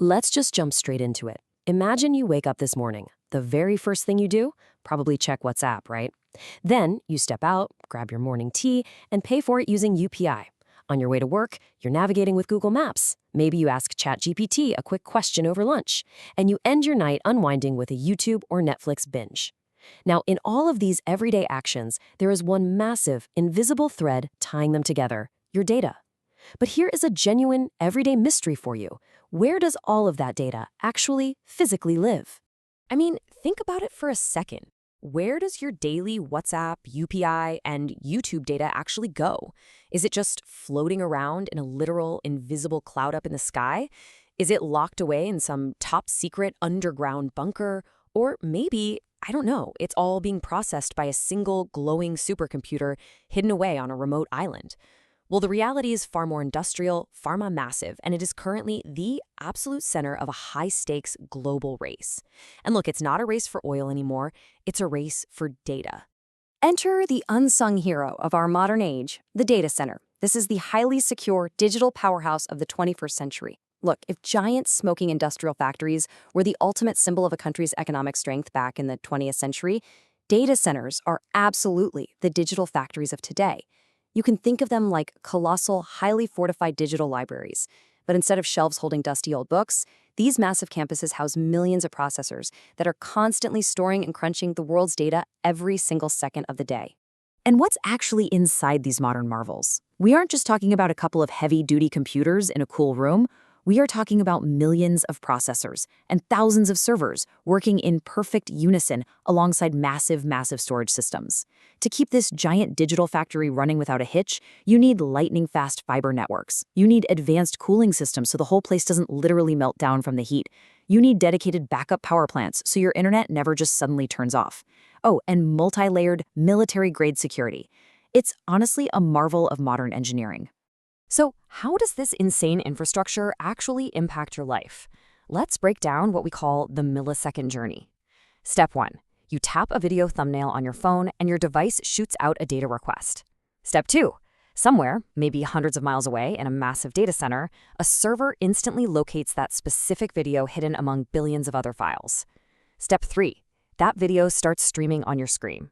Let's just jump straight into it. Imagine you wake up this morning. The very first thing you do? Probably check WhatsApp, right? Then you step out, grab your morning tea, and pay for it using UPI. On your way to work, you're navigating with Google Maps. Maybe you ask ChatGPT a quick question over lunch, and you end your night unwinding with a YouTube or Netflix binge. Now, in all of these everyday actions, there is one massive, invisible thread tying them together: your data. But here is a genuine, everyday mystery for you. Where does all of that data actually, physically live? I mean, think about it for a second. Where does your daily WhatsApp, UPI, and YouTube data actually go? Is it just floating around in a literal, invisible cloud up in the sky? Is it locked away in some top-secret underground bunker? Or maybe, I don't know, it's all being processed by a single glowing supercomputer hidden away on a remote island. Well, the reality is far more industrial, far more massive, and it is currently the absolute center of a high-stakes global race. And look, it's not a race for oil anymore, it's a race for data. Enter the unsung hero of our modern age, the data center. This is the highly secure digital powerhouse of the 21st century. Look, if giant smoking industrial factories were the ultimate symbol of a country's economic strength back in the 20th century, data centers are absolutely the digital factories of today. You can think of them like colossal, highly fortified digital libraries. But instead of shelves holding dusty old books, these massive campuses house millions of processors that are constantly storing and crunching the world's data every single second of the day. And what's actually inside these modern marvels? We aren't just talking about a couple of heavy-duty computers in a cool room. We are talking about millions of processors and thousands of servers working in perfect unison alongside massive storage systems. To keep this giant digital factory running without a hitch, you need lightning-fast fiber networks. You need advanced cooling systems so the whole place doesn't literally melt down from the heat. You need dedicated backup power plants so your internet never just suddenly turns off. Oh, and multi-layered, military-grade security. It's honestly a marvel of modern engineering. So, how does this insane infrastructure actually impact your life? Let's break down what we call the millisecond journey. Step 1. You tap a video thumbnail on your phone and your device shoots out a data request. Step 2. Somewhere, maybe hundreds of miles away in a massive data center, a server instantly locates that specific video hidden among billions of other files. Step 3. That video starts streaming on your screen.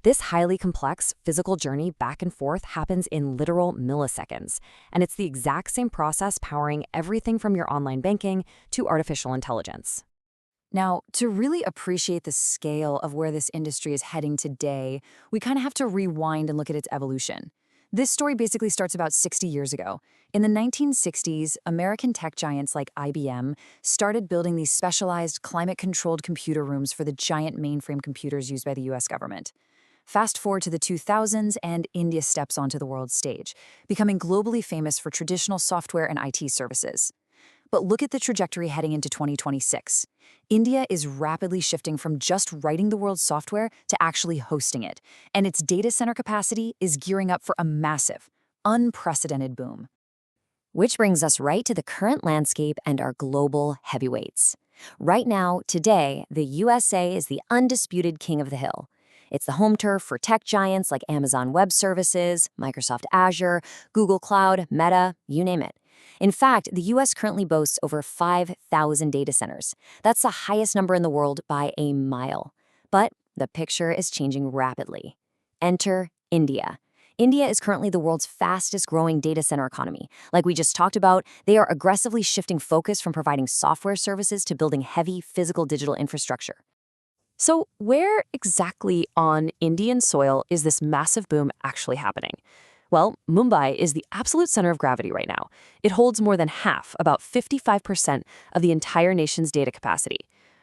This highly complex physical journey back and forth happens in literal milliseconds, and it's the exact same process powering everything from your online banking to artificial intelligence. Now, to really appreciate the scale of where this industry is heading today, we kind of have to rewind and look at its evolution. This story basically starts about 60 years ago. In the 1960s, American tech giants like IBM started building these specialized climate-controlled computer rooms for the giant mainframe computers used by the US government. Fast forward to the 2000s, and India steps onto the world stage, becoming globally famous for traditional software and IT services. But look at the trajectory heading into 2026. India is rapidly shifting from just writing the world's software to actually hosting it, and its data center capacity is gearing up for a massive, unprecedented boom. Which brings us right to the current landscape and our global heavyweights. Right now, today, the USA is the undisputed king of the hill. It's the home turf for tech giants like Amazon Web Services, Microsoft Azure, Google Cloud, Meta, you name it. In fact, the US currently boasts over 5,000 data centers. That's the highest number in the world by a mile. But the picture is changing rapidly. Enter India. India is currently the world's fastest growing data center economy. Like we just talked about, they are aggressively shifting focus from providing software services to building heavy physical digital infrastructure. So, where exactly on Indian soil is this massive boom actually happening? Well, Mumbai is the absolute center of gravity right now. It holds more than half, about 55% of the entire nation's data capacity.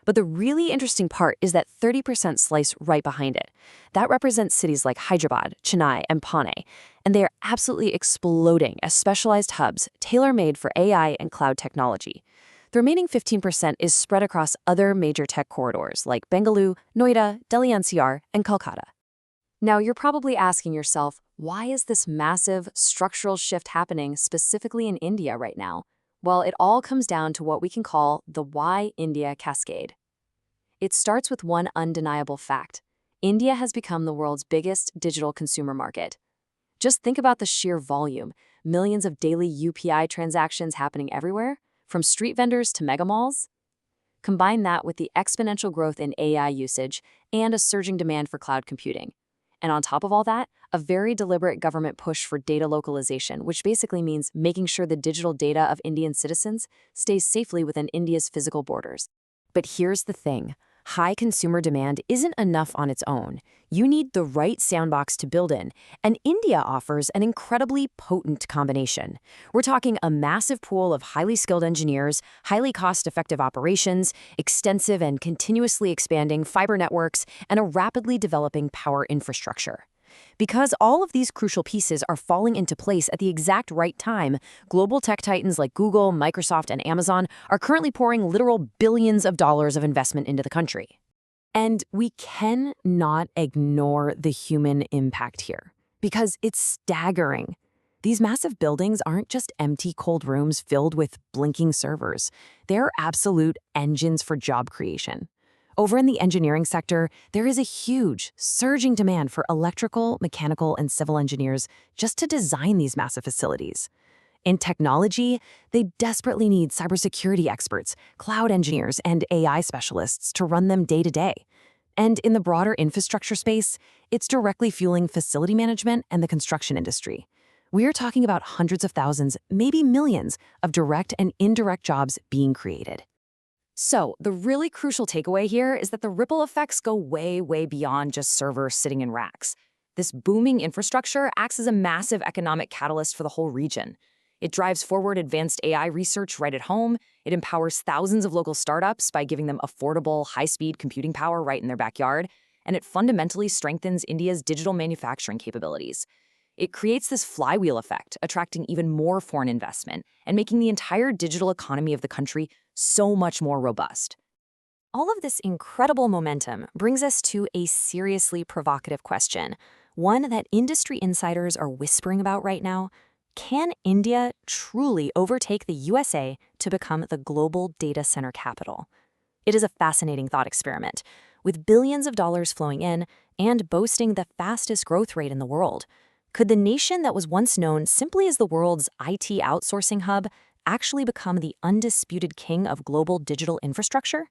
But the really interesting part is that 30% slice right behind it. That represents cities like Hyderabad, Chennai, and Pune, and they are absolutely exploding as specialized hubs tailor-made for AI and cloud technology. The remaining 15% is spread across other major tech corridors like Bengaluru, Noida, Delhi NCR, and Kolkata. Now, you're probably asking yourself, why is this massive structural shift happening specifically in India right now? Well, it all comes down to what we can call the Why India cascade. It starts with one undeniable fact. India has become the world's biggest digital consumer market. Just think about the sheer volume, millions of daily UPI transactions happening everywhere. from street vendors to mega malls. Combine that with the exponential growth in AI usage and a surging demand for cloud computing. And on top of all that, a very deliberate government push for data localization, which basically means making sure the digital data of Indian citizens stays safely within India's physical borders. But here's the thing. High consumer demand isn't enough on its own. You need the right sandbox to build in, and India offers an incredibly potent combination. We're talking a massive pool of highly skilled engineers, highly cost-effective operations, extensive and continuously expanding fiber networks, and a rapidly developing power infrastructure. Because all of these crucial pieces are falling into place at the exact right time, global tech titans like Google, Microsoft, and Amazon are currently pouring literal billions of dollars of investment into the country. And we cannot ignore the human impact here, because it's staggering. These massive buildings aren't just empty cold rooms filled with blinking servers. They're absolute engines for job creation. Over in the engineering sector, there is a huge, surging demand for electrical, mechanical, and civil engineers just to design these massive facilities. In technology, they desperately need cybersecurity experts, cloud engineers, and AI specialists to run them day to day. And in the broader infrastructure space, it's directly fueling facility management and the construction industry. We are talking about hundreds of thousands, maybe millions, of direct and indirect jobs being created. So, the really crucial takeaway here is that the ripple effects go way, way beyond just servers sitting in racks. This booming infrastructure acts as a massive economic catalyst for the whole region. It drives forward advanced AI research right at home. It empowers thousands of local startups by giving them affordable, high-speed computing power right in their backyard. And it fundamentally strengthens India's digital manufacturing capabilities. It creates this flywheel effect, attracting even more foreign investment and making the entire digital economy of the country so much more robust. All of this incredible momentum brings us to a seriously provocative question, one that industry insiders are whispering about right now. Can India truly overtake the USA to become the global data center capital? It is a fascinating thought experiment, with billions of dollars flowing in and boasting the fastest growth rate in the world. Could the nation that was once known simply as the world's IT outsourcing hub actually become the undisputed king of global digital infrastructure?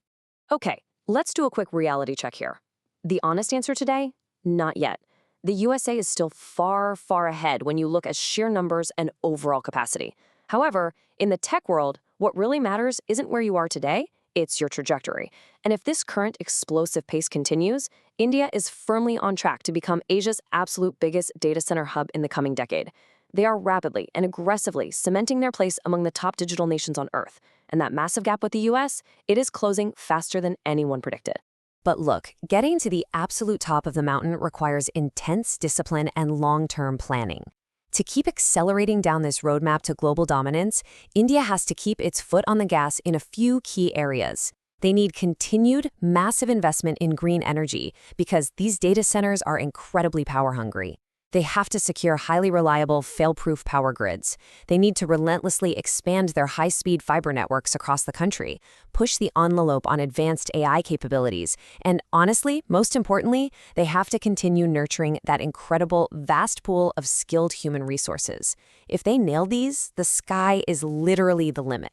Okay, let's do a quick reality check here. The honest answer today? Not yet. The USA is still far, far ahead when you look at sheer numbers and overall capacity. However, in the tech world, what really matters isn't where you are today, it's your trajectory. And if this current explosive pace continues, India is firmly on track to become Asia's absolute biggest data center hub in the coming decade. They are rapidly and aggressively cementing their place among the top digital nations on Earth. And that massive gap with the US, it is closing faster than anyone predicted. But look, getting to the absolute top of the mountain requires intense discipline and long-term planning. To keep accelerating down this roadmap to global dominance, India has to keep its foot on the gas in a few key areas. They need continued, massive investment in green energy because these data centers are incredibly power-hungry. They have to secure highly reliable, fail-proof power grids. They need to relentlessly expand their high-speed fiber networks across the country, push the envelope on advanced AI capabilities, and honestly, most importantly, they have to continue nurturing that incredible, vast pool of skilled human resources. If they nail these, the sky is literally the limit.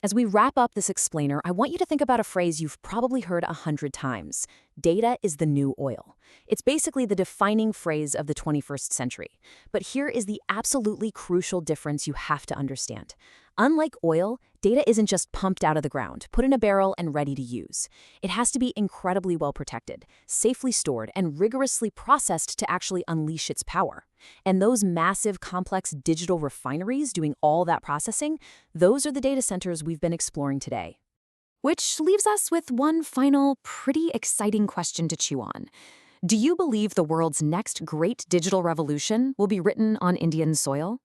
As we wrap up this explainer, I want you to think about a phrase you've probably heard 100 times. Data is the new oil. It's basically the defining phrase of the 21st century. But here is the absolutely crucial difference you have to understand. Unlike oil, data isn't just pumped out of the ground, put in a barrel, and ready to use. It has to be incredibly well protected, safely stored, and rigorously processed to actually unleash its power. And those massive, complex digital refineries doing all that processing, those are the data centers we've been exploring today. Which leaves us with one final, pretty exciting question to chew on. Do you believe the world's next great digital revolution will be written on Indian soil?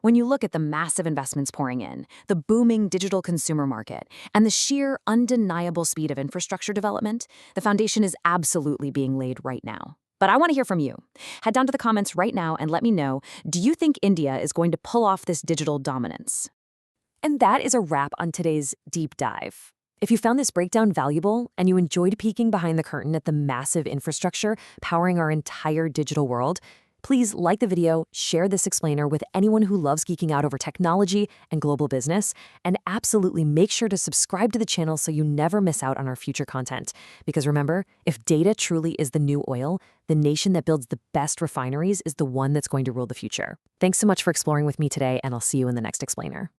When you look at the massive investments pouring in, the booming digital consumer market, and the sheer, undeniable speed of infrastructure development, the foundation is absolutely being laid right now. But I want to hear from you. Head down to the comments right now and let me know, do you think India is going to pull off this digital dominance? And that is a wrap on today's deep dive. If you found this breakdown valuable and you enjoyed peeking behind the curtain at the massive infrastructure powering our entire digital world, Please like the video, share this explainer with anyone who loves geeking out over technology and global business, and absolutely make sure to subscribe to the channel so you never miss out on our future content. Because remember, if data truly is the new oil, the nation that builds the best refineries is the one that's going to rule the future. Thanks so much for exploring with me today, and I'll see you in the next explainer.